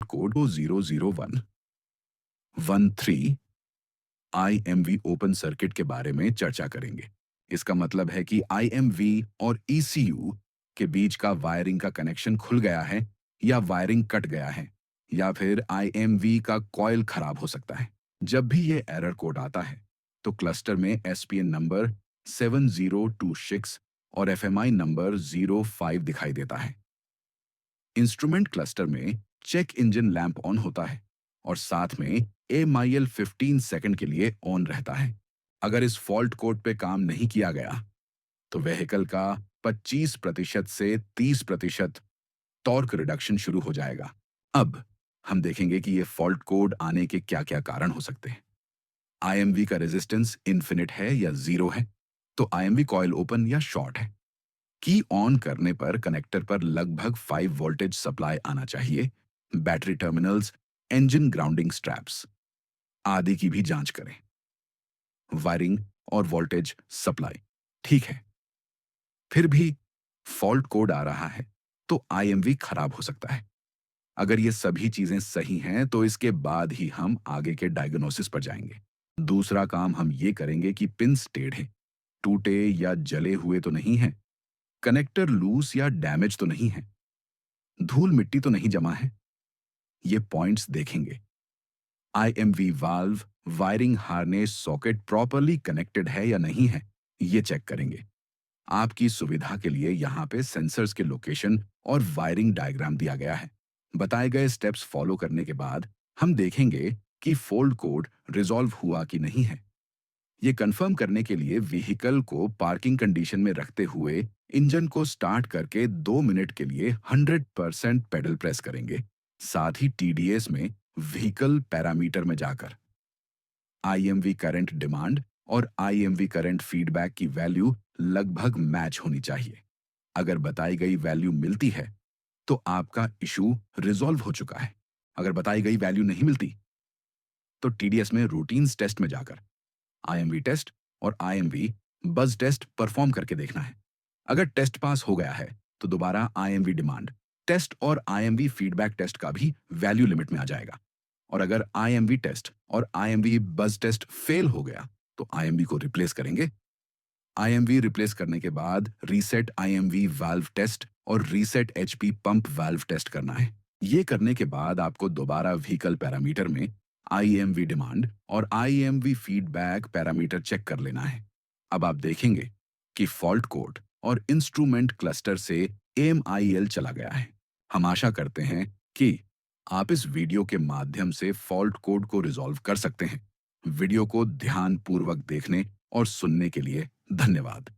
Code 00113 IMV open circuit के बारे में चर्चा करेंगे। इसका मतलब है कि IMV और ECU के बीच का वायरिंग का कनेक्शन खुल गया है या वायरिंग कट गया है या फिर IMV का कॉइल खराब हो सकता है। जब भी ये एरर कोड आता है तो क्लस्टर में SPN नंबर 7026 और FMI नंबर 05 दिखाई देता है। इंस्ट्रूमेंट क्लस्टर में चेक इंजन लैंप ऑन होता है और साथ में AMIL 15 सेकंड के लिए ऑन रहता है। अगर इस फॉल्ट कोड पे काम नहीं किया गया तो व्हीकल का 25% से 30% टॉर्क रिडक्शन शुरू हो जाएगा। अब हम देखेंगे कि ये फॉल्ट कोड आने के क्या-क्या कारण हो सकते हैं। IMV का रेजिस्टेंस इन्फिनिट है या जीरो है, तो IMV कॉइल ओपन या शॉर्ट है। की ऑन करने पर कनेक्टर पर लगभग 5 वोल्टेज सप्लाई आना चाहिए। Battery terminals, engine grounding straps आदि की भी जांच करें। वायरिंग और वोल्टेज सप्लाई ठीक है, फिर भी फॉल्ट कोड आ रहा है तो IMV खराब हो सकता है। अगर ये सभी चीजें सही हैं तो इसके बाद ही हम आगे के डायग्नोसिस पर जाएंगे। दूसरा काम हम ये करेंगे कि पिंस टेढ़े, टूटे या जले हुए तो नहीं हैं, कनेक्टर लूज या डैमेज तो नहीं है, धूल मिट्टी तो नहीं जमा है। ये पॉइंट्स देखेंगे। IMV valve, wiring harness, socket properly connected है या नहीं है, ये चेक करेंगे। आपकी सुविधा के लिए यहाँ पे सेंसर्स के लोकेशन और वायरिंग डायग्राम दिया गया है। बताए गए स्टेप्स फॉलो करने के बाद हम देखेंगे कि फोल्ड कोड रिजॉल्व हुआ कि नहीं है। ये कंफर्म करने के लिए व्हीकल को पार्किंग कंडीशन में रखते हुए इंजन को स्टार्ट करके 2 मिनट के लिए 100% पेडल प्रेस करेंगे। साथ ही TDS में व्हीकल पैरामीटर में जाकर IMV करंट डिमांड और IMV करंट फीडबैक की वैल्यू लगभग मैच होनी चाहिए। अगर बताई गई वैल्यू मिलती है तो आपका इशू रिजॉल्व हो चुका है। अगर बताई गई वैल्यू नहीं मिलती तो TDS में रूटीन्स टेस्ट में जाकर IMV टेस्ट और IMV बज टेस्ट परफॉर्म करके देखना है। अगर टेस्ट पास हो गया है तो दोबारा IMV डिमांड टेस्ट और IMV फीडबैक टेस्ट का भी वैल्यू लिमिट में आ जाएगा। और अगर IMV टेस्ट और IMV बज टेस्ट फेल हो गया तो IMV को रिप्लेस करेंगे। IMV रिप्लेस करने के बाद रीसेट IMV वाल्व टेस्ट और reset HP pump valve test करना है। ये करने के बाद आपको दोबारा व्हीकल पैरामीटर में IMV डिमांड और IMV फीडबैक पैरामीटर चेक कर लेना है। अब आप देखेंगे कि फॉल्ट कोड और इंस्ट्रूमेंट क्लस्टर से AMIL चला गया है। हम आशा करते हैं कि आप इस वीडियो के माध्यम से फॉल्ट कोड को रिजॉल्व कर सकते हैं। वीडियो को ध्यानपूर्वक देखने और सुनने के लिए धन्यवाद।